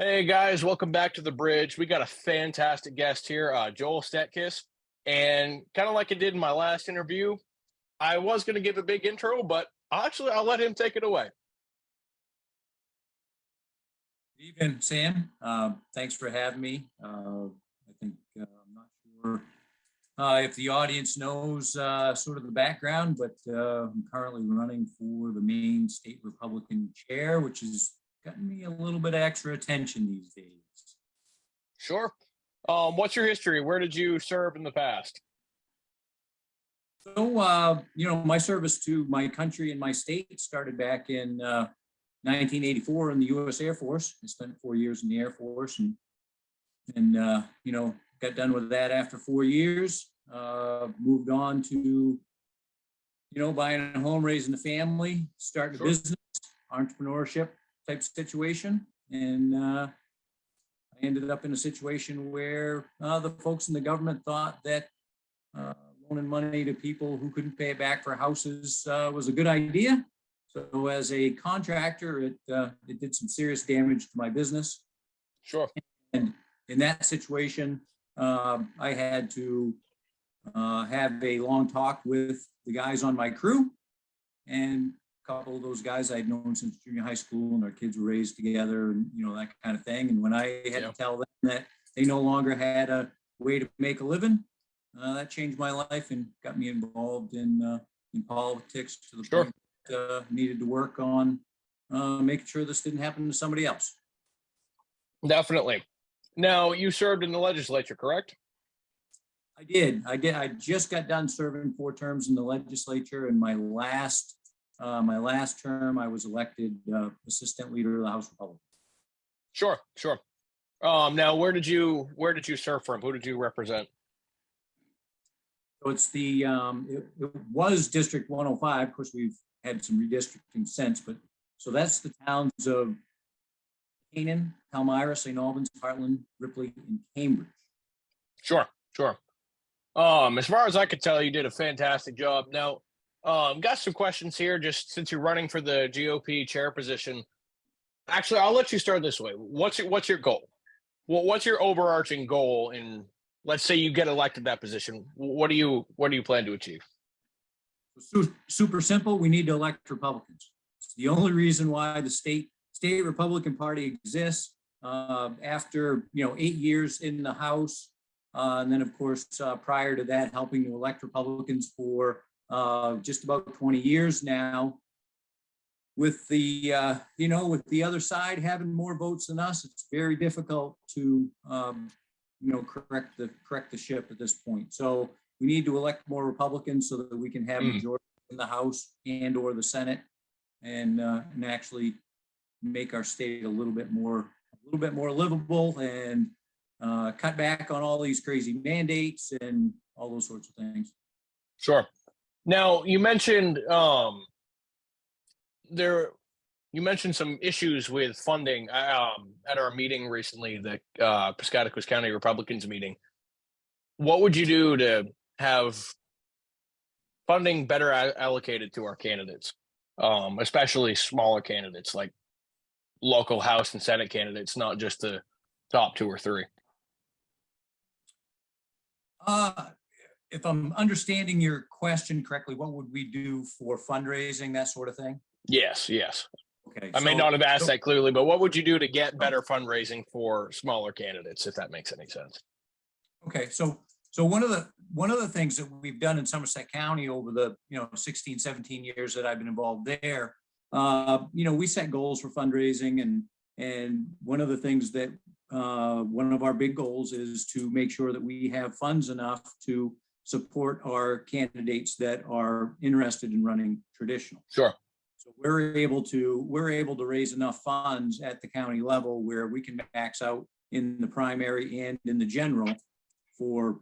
Hey guys, welcome back to the bridge. We got a fantastic guest here, Joel Stetkis. And kind of like I did in my last interview, I was going to give a big intro, but I'll let him take it away. Good evening, Sam. Thanks for having me. I think I'm not sure if the audience knows sort of the background, but I'm currently running for the Maine State Republican chair, which has gotten me a little bit of extra attention these days. Sure. What's your history? Where did you serve in the past? So, my service to my country and my state started back in 1984 in the U.S. Air Force. I spent 4 years in the Air Force and got done with that after 4 years. Moved on to, buying a home, raising a family, starting a business, entrepreneurship type situation. And I ended up in a situation where the folks in the government thought that loaning money to people who couldn't pay it back for houses was a good idea. So as a contractor, it did some serious damage to my business. Sure. And in that situation, I had to have a long talk with the guys on my crew. And a couple of those guys I'd known since junior high school, and our kids were raised together and, that kind of thing. And when I had to tell them that they no longer had a way to make a living, that changed my life and got me involved in politics to the point that needed to work on making sure this didn't happen to somebody else. Definitely. Now, you served in the legislature, correct? I did. I just got done serving 4 terms in the legislature, and my last term, I was elected assistant leader of the House Republican. Sure. Now, where did you serve from? Who did you represent? So it's it was District 105. Of course, we've had some redistricting since, but so that's the towns of Canaan, Palmyra, St. Albans, Heartland, Ripley, and Cambridge. Sure. As far as I could tell, you did a fantastic job. Now, got some questions here, just since you're running for the GOP chair position. Actually, I'll let you start this way. What's your goal? What's your overarching goal in, let's say you get elected that position? What do you plan to achieve? Super simple. We need to elect Republicans. It's the only reason why the state Republican Party exists. After 8 years in the House, and then of course prior to that, helping to elect Republicans for just about 20 years now. With the with the other side having more votes than us, it's very difficult to correct the ship at this point. So we need to elect more Republicans so that we can have majority in the House and or the Senate, and actually make our state a little bit more livable, and cut back on all these crazy mandates and all those sorts of things. Sure. Now, you mentioned some issues with funding at our meeting recently, the Piscataquis County Republicans meeting. What would you do to have funding better allocated to our candidates, especially smaller candidates like local House and Senate candidates, not just the top 2 or 3? If I'm understanding your question correctly, what would we do for fundraising, that sort of thing? Yes. Okay. I may not have asked that clearly, but what would you do to get better fundraising for smaller candidates, if that makes any sense? Okay. So one of the things that we've done in Somerset County over the 16, 17 years that I've been involved there, we set goals for fundraising, and one of the things that one of our big goals is to make sure that we have funds enough to support our candidates that are interested in running traditional. Sure. So we're able to raise enough funds at the county level where we can max out in the primary and in the general for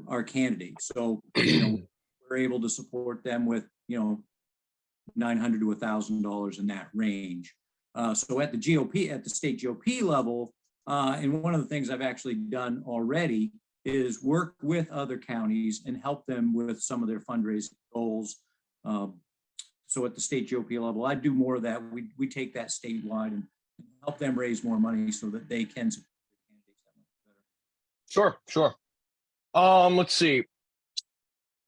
our candidates. So we're able to support them with $900 to $1,000 in that range. So at the state GOP level, and one of the things I've actually done already is work with other counties and help them with some of their fundraising goals. So at the state GOP level, I do more of that. We take that statewide and help them raise more money so that they can support their candidates that much better. Sure. Let's see.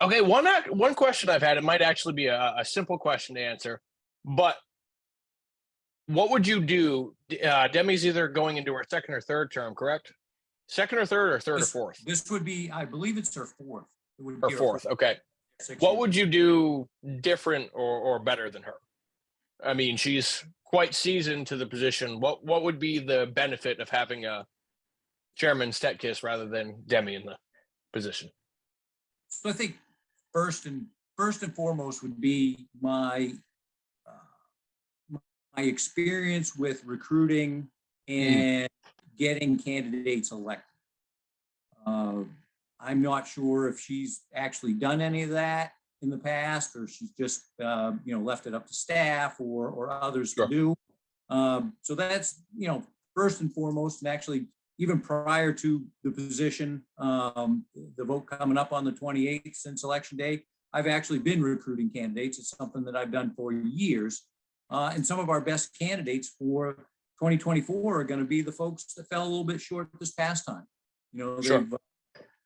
Okay, one question I've had, it might actually be a simple question to answer, but what would you do? Demi's either going into her second or third term, correct? Second or third, or third or fourth? This would be, I believe it's her fourth. It would Or be her fourth, okay. 6 What years. would you do different or better than her? I mean, she's quite seasoned to the position. What would be the benefit of having a Chairman Stetkis rather than Demi in the position? So I think first and foremost would be my experience with recruiting and getting candidates elected. I'm not sure if she's actually done any of that in the past, or she's just left it up to staff or others to do. So that's first and foremost, and actually even prior to the position, the vote coming up on the 28th since Election Day, I've actually been recruiting candidates. It's something that I've done for years. And some of our best candidates for 2024 are going to be the folks that fell a little bit short this past time.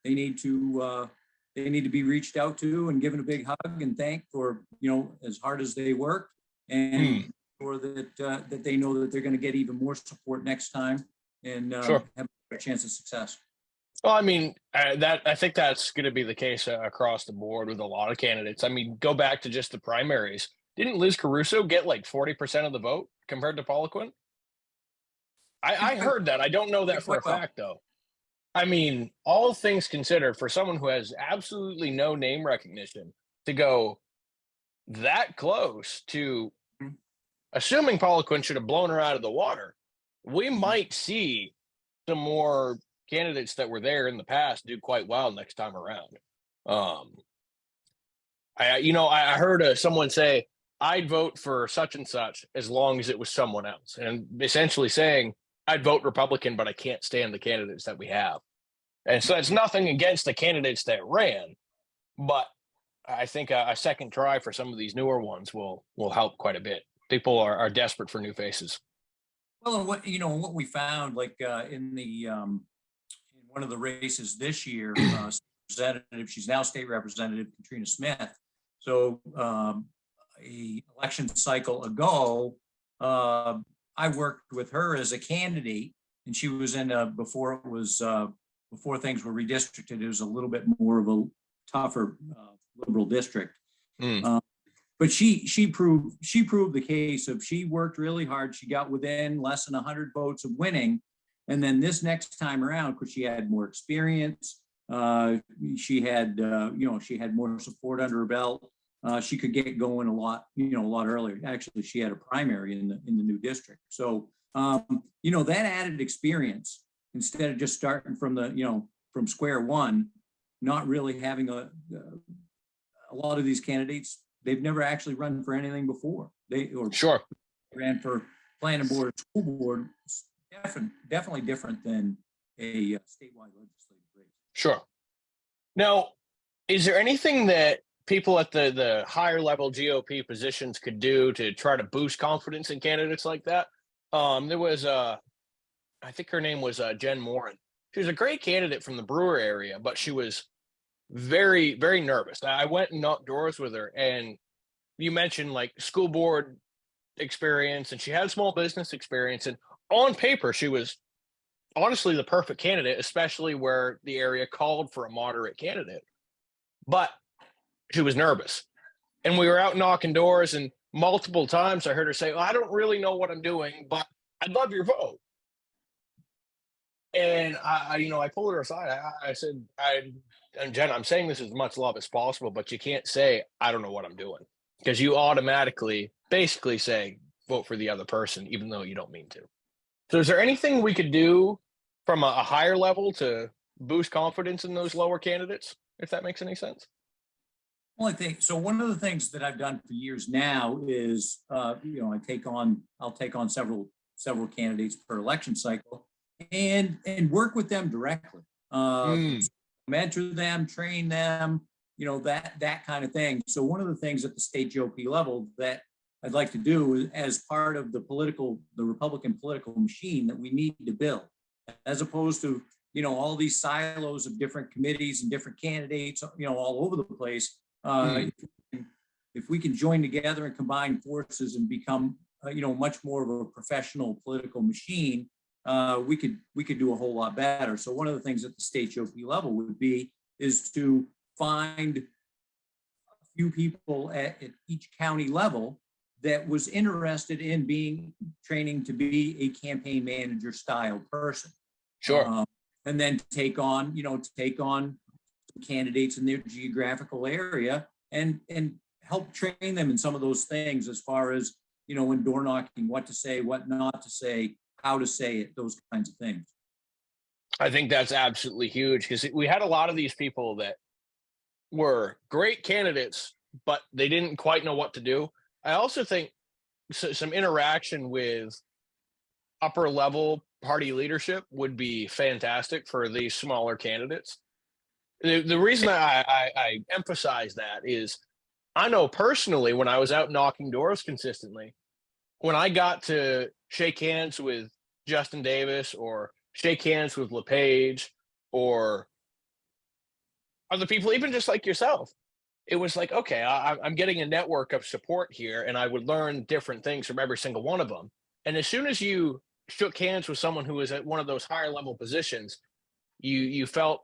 They need to be reached out to and given a big hug and thanked for as hard as they worked, and or that they know that they're going to get even more support next time and have a chance of success. Well, I mean, I think that's going to be the case across the board with a lot of candidates. I mean, go back to just the primaries. Didn't Liz Caruso get like 40% of the vote compared to Paula Quinn? I heard that. I don't know that for a fact, though. I mean, all things considered, for someone who has absolutely no name recognition, to go that close to, assuming Paula Quinn should have blown her out of the water, we might see some more candidates that were there in the past do quite well next time around. I heard someone say, I'd vote for such and such as long as it was someone else, and essentially saying I'd vote Republican, but I can't stand the candidates that we have. And so it's nothing against the candidates that ran, but I think a second try for some of these newer ones will help quite a bit. People are desperate for new faces. Well, and what we found, like in one of the races this year, representative, she's now state representative, Katrina Smith. So a election cycle ago, I worked with her as a candidate, and she was in before things were redistricted, it was a little bit more of a tougher liberal district. But she proved the case of, she worked really hard. She got within less than 100 votes of winning. And then this next time around, because she had more experience, she had more support under her belt. She could get going a lot earlier. Actually, she had a primary in the new district. So, that added experience, instead of just starting from square one, not really having a lot of these candidates, they've never actually run for anything before. They ran for planning board, school board. Definitely different than a statewide legislative race. Sure. Now, is there anything that people at the higher level GOP positions could do to try to boost confidence in candidates like that? There was I think her name was Jen Morin. She was a great candidate from the Brewer area, but she was very, very nervous. I went and outdoors with her, and you mentioned like school board experience, and she had small business experience, and on paper, she was honestly the perfect candidate, especially where the area called for a moderate candidate. But she was nervous. And we were out knocking doors, and multiple times I heard her say, well, I don't really know what I'm doing, but I'd love your vote. And I pulled her aside. I said, and Jen, I'm saying this as much love as possible, but you can't say, I don't know what I'm doing, because you automatically basically say, vote for the other person, even though you don't mean to. So is there anything we could do from a higher level to boost confidence in those lower candidates, if that makes any sense? Well, I think so. One of the things that I've done for years now is, I'll take on several candidates per election cycle, and work with them directly, mentor them, train them, that kind of thing. So one of the things at the state GOP level that I'd like to do as part of the Republican political machine that we need to build, as opposed to, all these silos of different committees and different candidates, all over the place. If we can join together and combine forces and become, much more of a professional political machine, we could do a whole lot better. So one of the things at the state GOP level would be is to find a few people at each county level that was interested in training to be a campaign manager style person. Sure. And then take on candidates in their geographical area and help train them in some of those things as far as, when door knocking, what to say, what not to say, how to say it, those kinds of things. I think that's absolutely huge because we had a lot of these people that were great candidates, but they didn't quite know what to do. I also think some interaction with upper level party leadership would be fantastic for these smaller candidates. The reason I emphasize that is I know personally when I was out knocking doors consistently, when I got to shake hands with Justin Davis or shake hands with LePage or other people, even just like yourself, it was like, okay, I'm getting a network of support here, and I would learn different things from every single one of them. And as soon as you shook hands with someone who was at one of those higher level positions, you felt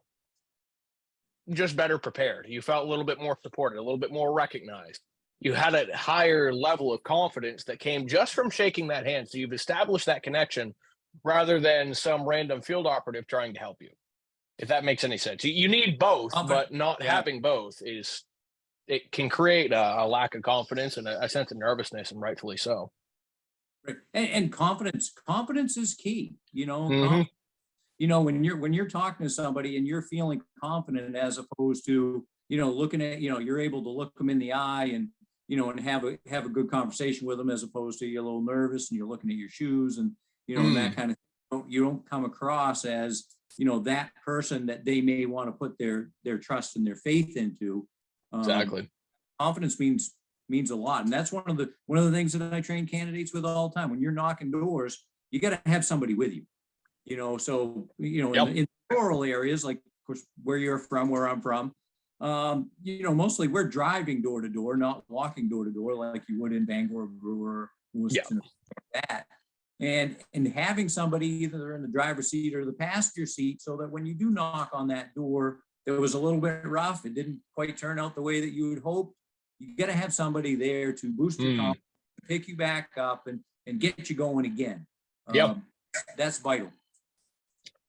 just better prepared. You felt a little bit more supported, a little bit more recognized. You had a higher level of confidence that came just from shaking that hand. So you've established that connection rather than some random field operative trying to help you. If that makes any sense. You need both, but not having both it can create a lack of confidence and a sense of nervousness, and rightfully so. Right. And confidence is key. Mhm. When you're talking to somebody and you're feeling confident, as opposed to looking at you're able to look them in the eye and and have a good conversation with them, as opposed to you're a little nervous and you're looking at your shoes and that kind of thing. You don't come across as that person that they may want to put their trust and their faith into. Exactly. Confidence means a lot, and that's one of the things that I train candidates with all the time. When you're knocking doors, you got to have somebody with you. So in rural areas, like of course where you're from, where I'm from, mostly we're driving door to door, not walking door to door like you would in Bangor, Brewer, Worcester, like that. And having somebody either in the driver's seat or the passenger seat, so that when you do knock on that door, that was a little bit rough, it didn't quite turn out the way that you would hope, you got to have somebody there to boost your confidence, pick you back up and get you going again. That's vital.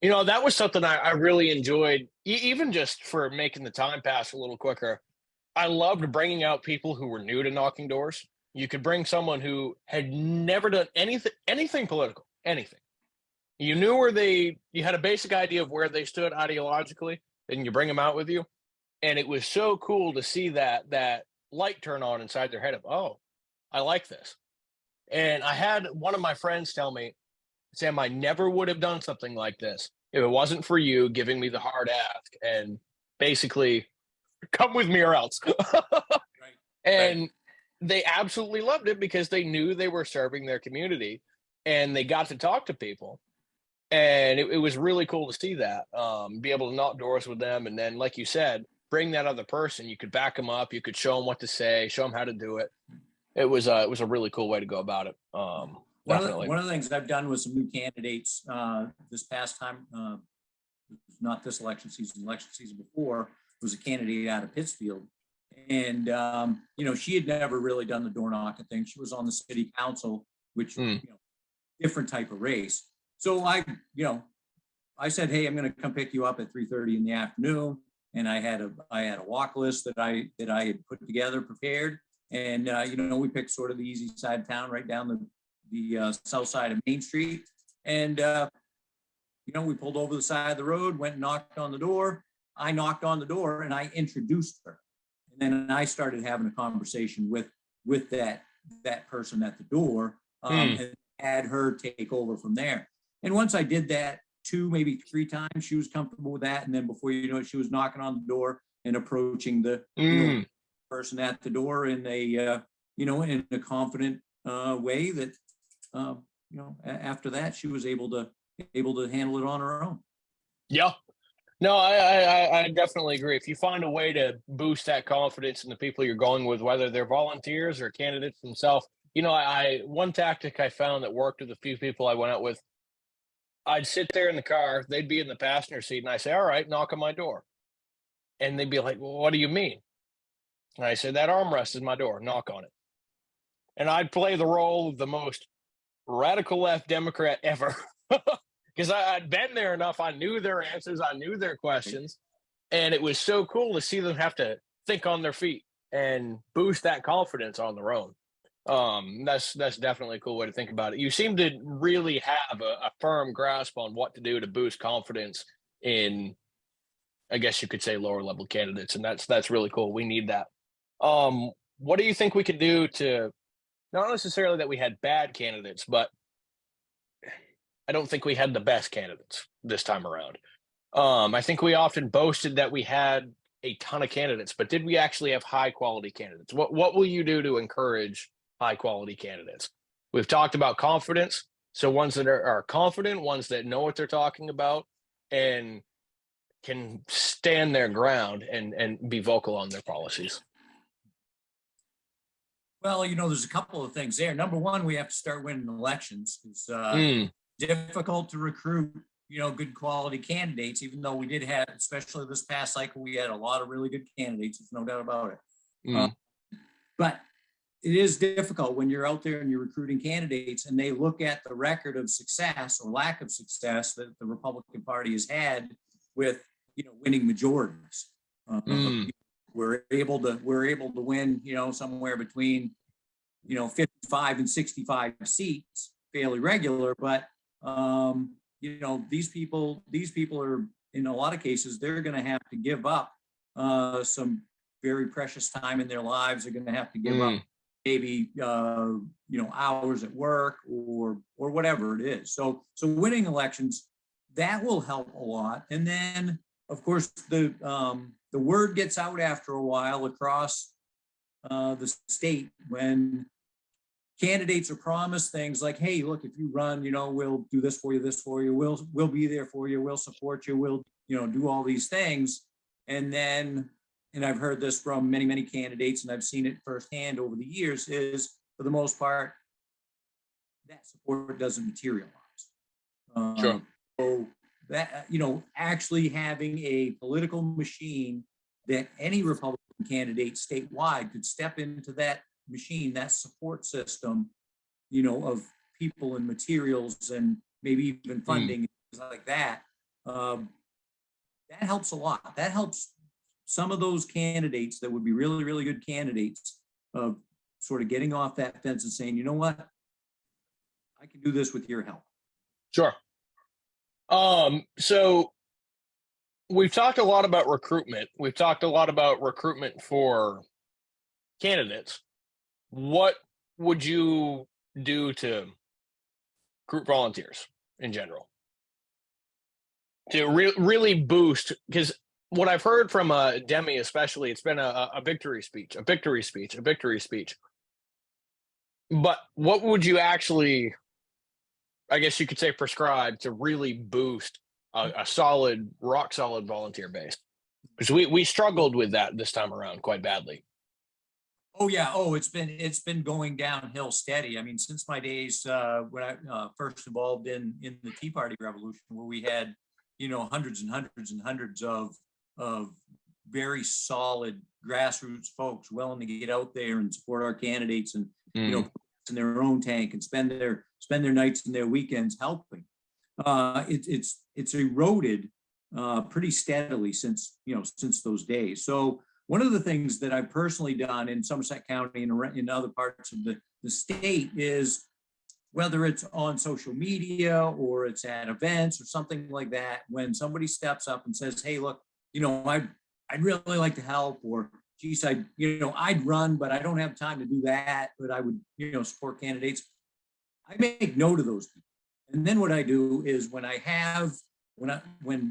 That was something I really enjoyed, even just for making the time pass a little quicker. I loved bringing out people who were new to knocking doors. You could bring someone who had never done anything political, anything. You knew you had a basic idea of where they stood ideologically, and you bring them out with you. And it was so cool to see that light turn on inside their head of, oh, I like this. And I had one of my friends tell me, Sam, I never would have done something like this if it wasn't for you giving me the hard ask and basically come with me or else. And they absolutely loved it because they knew they were serving their community and they got to talk to people. And it was really cool to see that, be able to knock doors with them. And then, like you said, bring that other person. You could back them up. You could show them what to say, show them how to do it. It was a really cool way to go about it. Definitely. One of the things that I've done with some new candidates this past time, not this election season before, was a candidate out of Pittsfield. And, she had never really done the door knocking thing. She was on the city council, which, different type of race. So I said, hey, I'm going to come pick you up at 3:30 in the afternoon. And I had a walk list that I had put together, prepared. And, we picked sort of the easy side of town, right down the south side of Main Street. And, we pulled over the side of the road, went and knocked on the door. I knocked on the door and I introduced her. And then I started having a conversation with that person at the door and had her take over from there. And once I did that 2, maybe 3 times, she was comfortable with that. And then before you know it, she was knocking on the door and approaching the person at the door in a in a confident way that, after that, she was able to handle it on her own. Yeah. No, I definitely agree. If you find a way to boost that confidence in the people you're going with, whether they're volunteers or candidates themselves, I one tactic I found that worked with a few people I went out with. I'd sit there in the car, they'd be in the passenger seat, and I say, "All right, knock on my door," and they'd be like, "Well, what do you mean?" And I said, "That armrest is my door. Knock on it." And I'd play the role of the most radical left Democrat ever because I'd been there enough. I knew their answers, I knew their questions, and it was so cool to see them have to think on their feet and boost that confidence on their own. That's definitely a cool way to think about it. You seem to really have a firm grasp on what to do to boost confidence in, I guess you could say, lower level candidates, and that's really cool. We need that. What do you think we could do to, not necessarily that we had bad candidates, but I don't think we had the best candidates this time around. I think we often boasted that we had a ton of candidates, but did we actually have high quality candidates? What will you do to encourage high quality candidates? We've talked about confidence. So ones that are confident, ones that know what they're talking about and can stand their ground and be vocal on their policies. Well, there's a couple of things there. Number one, we have to start winning elections. It's difficult to recruit, good quality candidates, even though we did have, especially this past cycle, we had a lot of really good candidates. There's no doubt about it. But it is difficult when you're out there and you're recruiting candidates and they look at the record of success or lack of success that the Republican Party has had with, winning majorities. We're able to win, somewhere between, 55 and 65 seats, fairly regular. But these people are, in a lot of cases, they're going to have to give up some very precious time in their lives. They're going to have to give up maybe hours at work or whatever it is. So winning elections, that will help a lot. And then, of course, the word gets out after a while across the state when candidates are promised things like, "Hey, look, if you run, we'll do this for you, we'll be there for you, we'll support you, we'll do all these things." And then, and I've heard this from many candidates, and I've seen it firsthand over the years, is for the most part that support doesn't materialize. Sure. So that, actually having a political machine that any Republican candidate statewide could step into that machine, that support system, of people and materials and maybe even funding, things like that, that helps a lot. That helps some of those candidates that would be really, really good candidates of sort of getting off that fence and saying, "You know what, I can do this with your help." Sure. So we've talked a lot about recruitment. We've talked a lot about recruitment for candidates. What would you do to recruit volunteers in general to really boost? Because what I've heard from Demi, especially, it's been a victory speech, a victory speech, a victory speech. But what would you actually, I guess you could say, prescribe to really boost a solid, rock solid volunteer base? Because we struggled with that this time around quite badly. Oh yeah. Oh, it's been going downhill steady. I mean, since my days when I first involved in the Tea Party revolution, where we had, hundreds and hundreds and hundreds of very solid grassroots folks willing to get out there and support our candidates and in their own tank and spend their nights and their weekends helping. It's eroded pretty steadily since those days. So one of the things that I've personally done in Somerset County and in other parts of the state is, whether it's on social media or it's at events or something like that, when somebody steps up and says, "Hey, look, I'd really like to help," or, "Geez, I'd run, but I don't have time to do that, but I would, support candidates." I make note of those people. And then what I do is when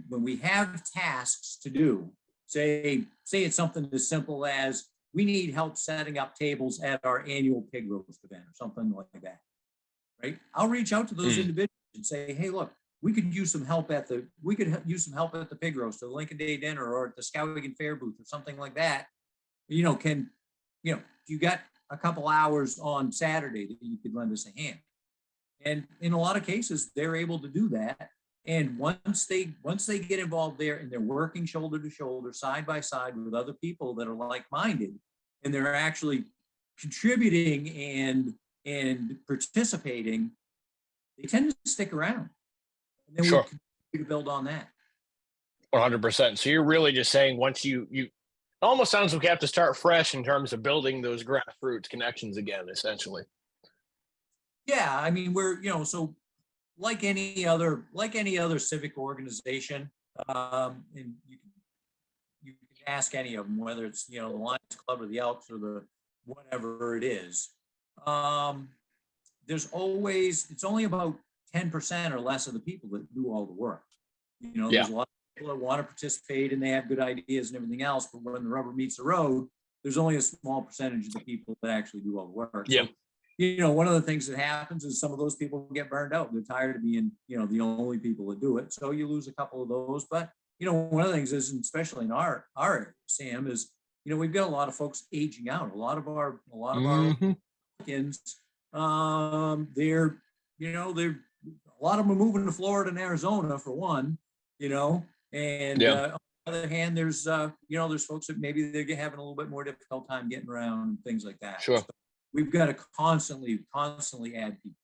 we have tasks to do, say it's something as simple as, we need help setting up tables at our annual pig roast event or something like that, right? I'll reach out to those individuals and say, hey, look, we could use some help at the pig roast or the Lincoln Day dinner or at the Skowhegan Fair booth or something like that. You know, you got a couple hours on Saturday that you could lend us a hand. And in a lot of cases, they're able to do that. And once they get involved there and they're working shoulder to shoulder, side by side with other people that are like-minded, and they're actually contributing and participating, they tend to stick around. And then we continue to build on that. 100%. So you're really just saying once you it almost sounds like we have to start fresh in terms of building those grassroots connections again, essentially. Yeah, I mean, so like any other civic organization, and you can ask any of them, whether it's, the Lions Club or the Elks or the whatever it is. It's only about 10% or less of the people that do all the work. There's a lot of people that want to participate and they have good ideas and everything else, but when the rubber meets the road, there's only a small percentage of the people that actually do all the work. Yeah. So, one of the things that happens is some of those people get burned out. They're tired of being, the only people that do it. So you lose a couple of those. But, one of the things is, and especially in our area, Sam, is, we've got a lot of folks aging out. A lot of our kids, a lot of them are moving to Florida and Arizona for one, and on the other hand, there's folks that maybe they're having a little bit more difficult time getting around and things like that. Sure. So we've got to constantly add people.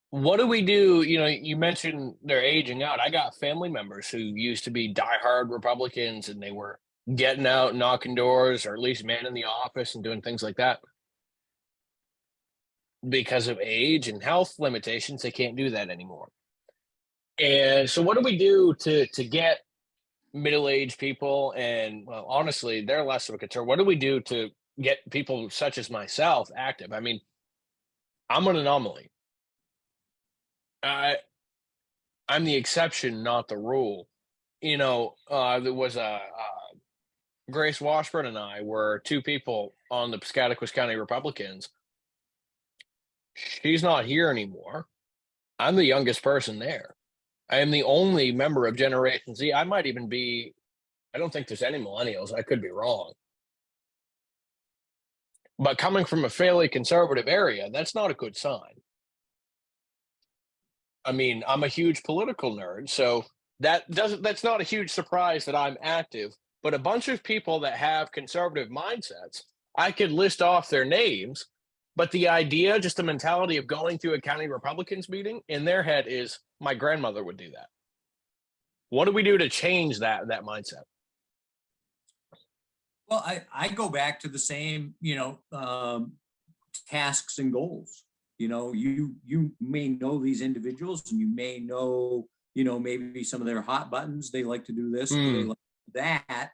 What do we do? You mentioned they're aging out. I got family members who used to be diehard Republicans and they were getting out, knocking doors, or at least manning the office and doing things like that. Because of age and health limitations, they can't do that anymore. And so what do we do to get middle-aged people? And, well, honestly, they're less of a concern. What do we do to get people such as myself active? I mean, I'm an anomaly. I'm the exception, not the rule. There was Grace Washburn and I were two people on the Piscataquis County Republicans. She's not here anymore. I'm the youngest person there. I am the only member of Generation Z. I might even be, I don't think there's any millennials. I could be wrong. But coming from a fairly conservative area, that's not a good sign. I mean, I'm a huge political nerd, so that's not a huge surprise that I'm active. But a bunch of people that have conservative mindsets, I could list off their names, but the idea, just the mentality of going to a county Republicans meeting in their head is, my grandmother would do that. What do we do to change that mindset? Well, I go back to the same, tasks and goals. You may know these individuals and you may know, maybe some of their hot buttons. They like to do this, or they like that.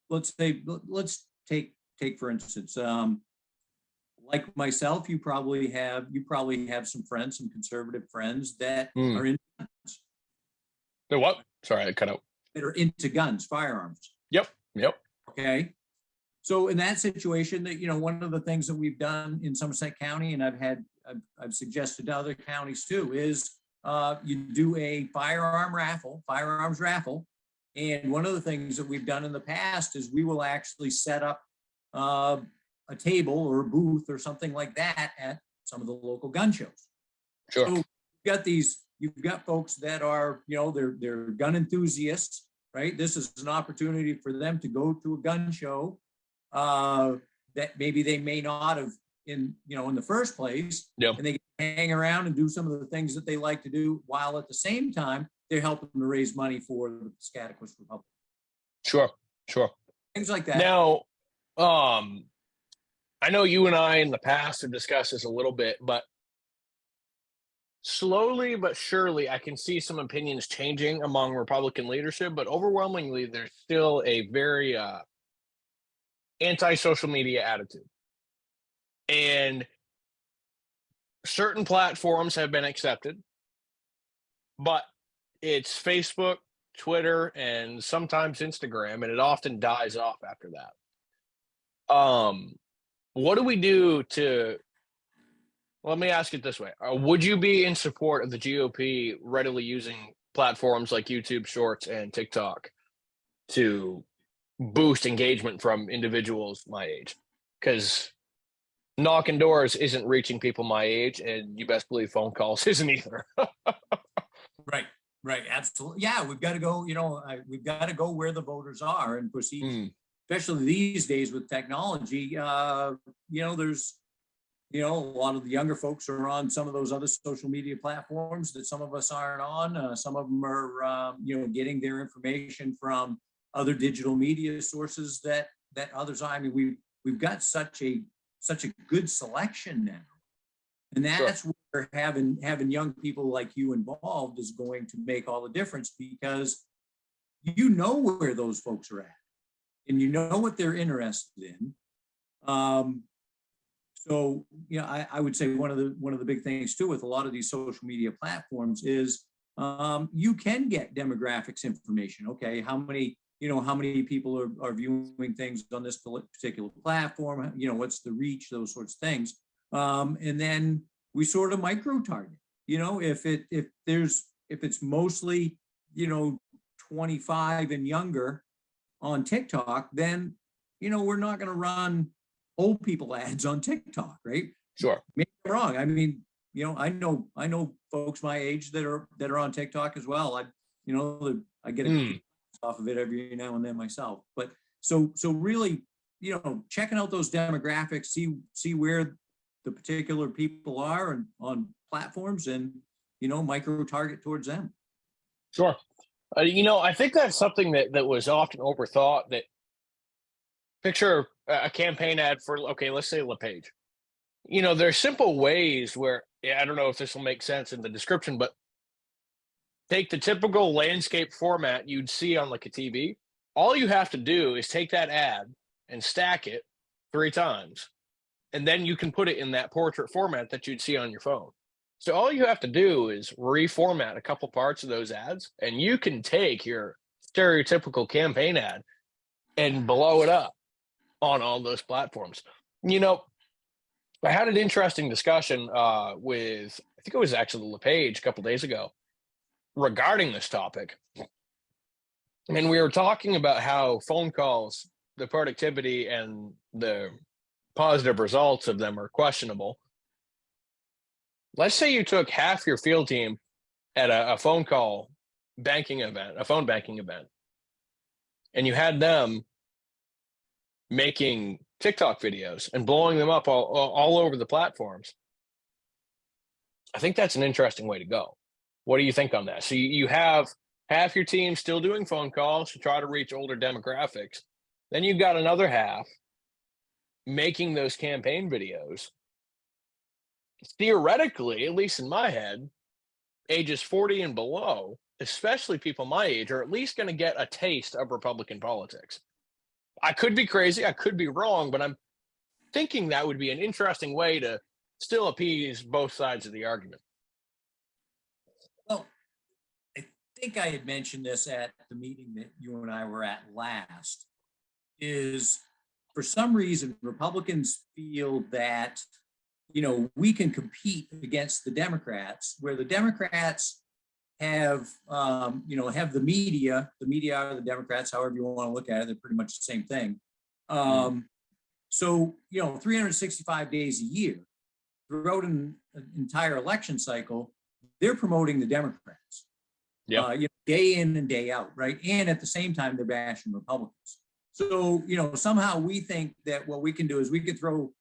Let's take for instance, like myself, you probably have some friends, some conservative friends that are into guns. The what? Sorry, I cut out. That are into guns, firearms. Yep. Okay. So in that situation, that one of the things that we've done in Somerset County, and I've suggested to other counties too, is you do a firearms raffle. And one of the things that we've done in the past is we will actually set up a table or a booth or something like that at some of the local gun shows. Sure. So you've got folks that are, they're gun enthusiasts, right? This is an opportunity for them to go to a gun show that maybe they may not have in the first place. Yep. And they can hang around and do some of the things that they like to do, while at the same time, they're helping to raise money for the Piscataquis Republic. Sure. Things like that. Now, I know you and I in the past have discussed this a little bit, but slowly but surely I can see some opinions changing among Republican leadership, but overwhelmingly there's still a very anti-social media attitude. And certain platforms have been accepted, but it's Facebook, Twitter and sometimes Instagram, and it often dies off after that. What do we do to? Let me ask it this way: would you be in support of the GOP readily using platforms like YouTube Shorts and TikTok to boost engagement from individuals my age? Because knocking doors isn't reaching people my age, and you best believe phone calls isn't either. Right, right, absolutely. Yeah, we've got to go, we've got to go where the voters are and proceed, especially these days with technology. There's, a lot of the younger folks are on some of those other social media platforms that some of us aren't on. Some of them are, getting their information from other digital media sources that others are. I mean, we've got such a good selection now. And that's sure. Where having young people like you involved is going to make all the difference, because you know where those folks are at and you know what they're interested in. So, I would say one of the big things too with a lot of these social media platforms is you can get demographics information. Okay, how many people are viewing things on this particular platform? What's the reach? Those sorts of things. And then we sort of micro target. If it's mostly 25 and younger on TikTok, then we're not going to run old people ads on TikTok, right? Sure. Maybe I'm wrong. I mean, I know folks my age that are on TikTok as well. I get a off of it every now and then myself. But so really, checking out those demographics, see where the particular people are on platforms, and micro target towards them. Sure. I think that's something that was often overthought. That picture a campaign ad for, okay, let's say LePage. There's simple ways where, I don't know if this will make sense in the description, but take the typical landscape format you'd see on like a TV. All you have to do is take that ad and stack it 3 times, and then you can put it in that portrait format that you'd see on your phone. So all you have to do is reformat a couple parts of those ads, and you can take your stereotypical campaign ad and blow it up on all those platforms. I had an interesting discussion with, I think it was actually LePage a couple days ago, regarding this topic. And we were talking about how phone calls, the productivity and the positive results of them are questionable. Let's say you took half your field team at a phone banking event, and you had them making TikTok videos and blowing them up all over the platforms. I think that's an interesting way to go. What do you think on that? So you have half your team still doing phone calls to try to reach older demographics. Then you've got another half making those campaign videos. Theoretically, at least in my head, ages 40 and below, especially people my age, are at least going to get a taste of Republican politics. I could be crazy, I could be wrong, but I'm thinking that would be an interesting way to still appease both sides of the argument. Well, I think I had mentioned this at the meeting that you and I were at last, is for some reason, Republicans feel that, we can compete against the Democrats, where the Democrats have the media are the Democrats, however you want to look at it, they're pretty much the same thing. So, 365 days a year throughout an entire election cycle, they're promoting the Democrats. Day in and day out, right? And at the same time, they're bashing Republicans. So, somehow we think that what we can do is we could throw,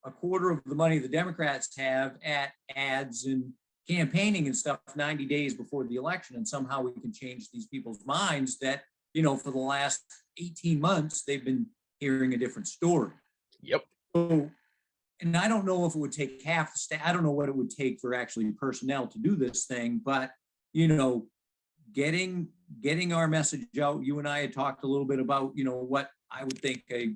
a quarter of the money the Democrats have at ads and campaigning and stuff 90 days before the election, and somehow we can change these people's minds that, for the last 18 months, they've been hearing a different story. Yep. So, and I don't know if it would take half the staff. I don't know what it would take for actually personnel to do this thing, but, getting our message out. You and I had talked a little bit about, what I would think a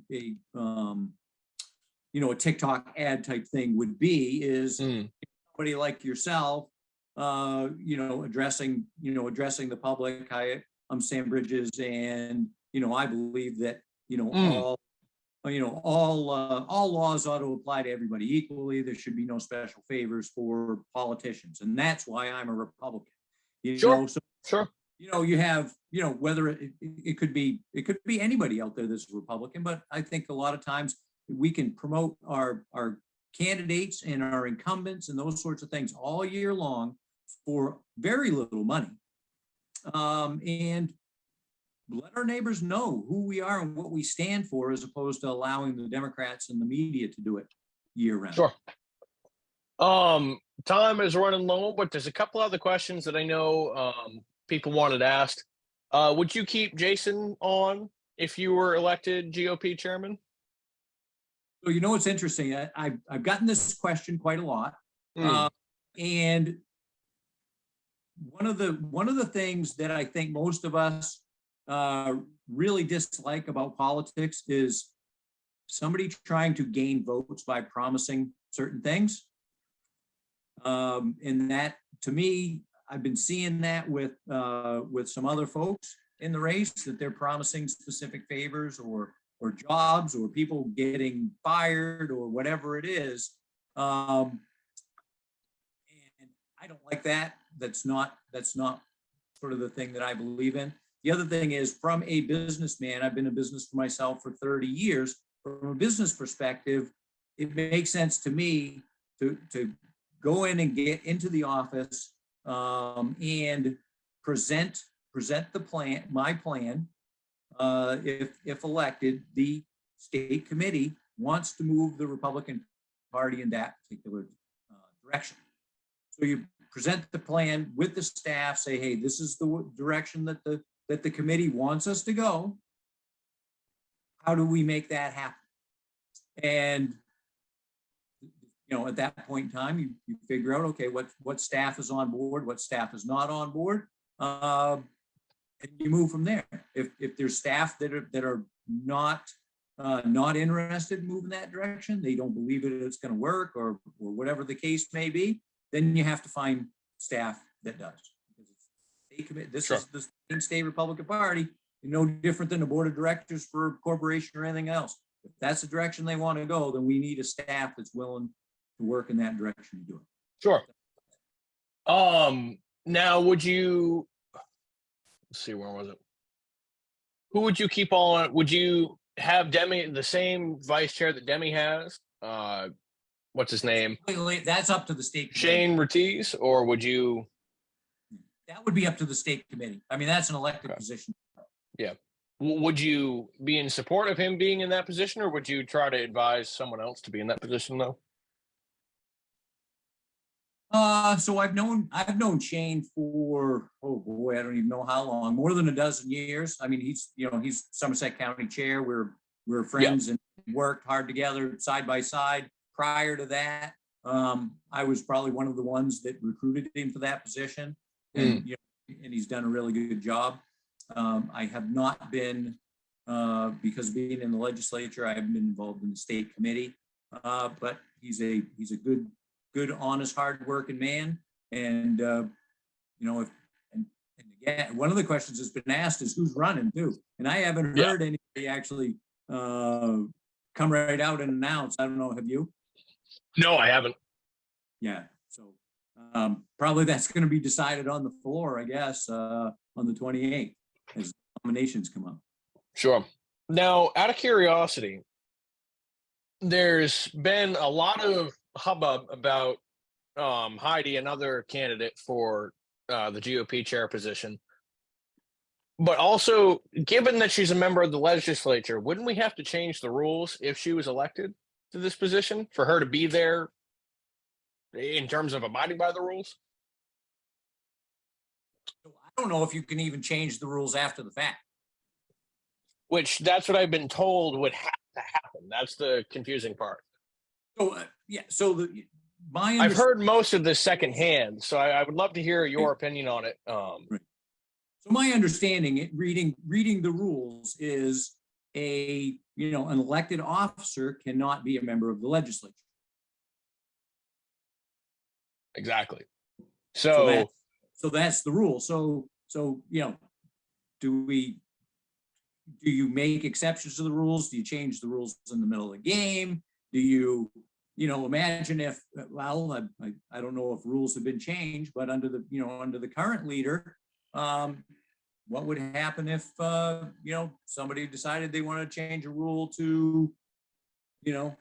TikTok ad type thing would be is somebody like yourself, addressing the public. I'm Sam Bridges, and I believe that all laws ought to apply to everybody equally. There should be no special favors for politicians, and that's why I'm a Republican. Sure. You have whether it could be anybody out there that's a Republican, but I think a lot of times we can promote our candidates and our incumbents and those sorts of things all year long for very little money, and let our neighbors know who we are and what we stand for, as opposed to allowing the Democrats and the media to do it year round. Sure. Time is running low, but there's a couple other questions that I know people wanted asked. Would you keep Jason on if you were elected GOP chairman? So what's interesting? I've gotten this question quite a lot, and one of the things that I think most of us really dislike about politics is somebody trying to gain votes by promising certain things. And that, to me, I've been seeing that with some other folks in the race, that they're promising specific favors or jobs or people getting fired or whatever it is. And I don't like that. That's not sort of the thing that I believe in. The other thing is, from a businessman, I've been in business for myself for 30 years. From a business perspective, it makes sense to me to go in and get into the office and present the plan, my plan. If elected, the state committee wants to move the Republican Party in that particular direction. So you present the plan with the staff, say, hey, this is the direction that the committee wants us to go. How do we make that happen? And at that point in time, you figure out, okay, what staff is on board, what staff is not on board, and you move from there. If there's staff that are not interested in moving that direction, they don't believe it's going to work, or whatever the case may be, then you have to find staff that does. This is the Maine State Republican Party, no different than the board of directors for a corporation or anything else. If that's the direction they want to go, then we need a staff that's willing to work in that direction to do it. Sure. Now, would you, let's see, where was it? Who would you keep on? Would you have Demi, the same vice chair that Demi has? What's his name? That's up to the state committee. Shane Ortiz, or would you? That would be up to the state committee. I mean, that's an elected position. Yeah. Would you be in support of him being in that position, or would you try to advise someone else to be in that position, though? So I've known Shane for, oh boy, I don't even know how long, more than a dozen years. I mean, he's Somerset County chair. We're friends and worked hard together side by side. Prior to that, I was probably one of the ones that recruited him for that position, and and he's done a really good job. I have not been, because of being in the legislature, I haven't been involved in the state committee, but he's a good, honest, hard-working man. And again, one of the questions that's been asked is who's running too, and I haven't heard anybody actually come right out and announce. I don't know, have you? No, I haven't. Yeah, so probably that's going to be decided on the floor, I guess, on the 28th as nominations come up. Sure. Now, out of curiosity, there's been a lot of hubbub about Heidi, another candidate for the GOP chair position. But also, given that she's a member of the legislature, wouldn't we have to change the rules if she was elected to this position for her to be there in terms of abiding by the rules? I don't know if you can even change the rules after the fact. Which, that's what I've been told would have to happen. That's the confusing part. So, I've heard most of this secondhand, so I would love to hear your opinion on it. Right. So my understanding, reading the rules, is an elected officer cannot be a member of the legislature. Exactly. So So that's the rule. So, you know, do you make exceptions to the rules? Do you change the rules in the middle of the game? Do you, imagine if, well, I don't know if rules have been changed, but under the current leader, what would happen if, somebody decided they want to change a rule to, to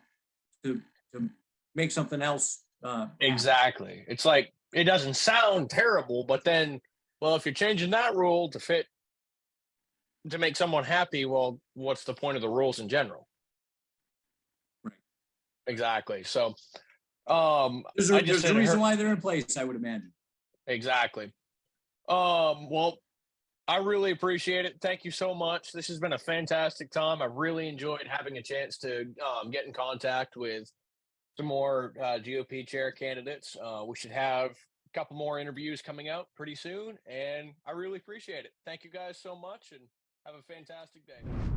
make something else. exactly. It's like, it doesn't sound terrible, but then, well, if you're changing that rule to make someone happy, well, what's the point of the rules in general? Right. Exactly. So, I just There's a had reason heard why they're in place, I would imagine. exactly. Well, I really appreciate it. Thank you so much. This has been a fantastic time. I really enjoyed having a chance to get in contact with some more GOP chair candidates. We should have a couple more interviews coming out pretty soon, and I really appreciate it. Thank you guys so much, and have a fantastic day.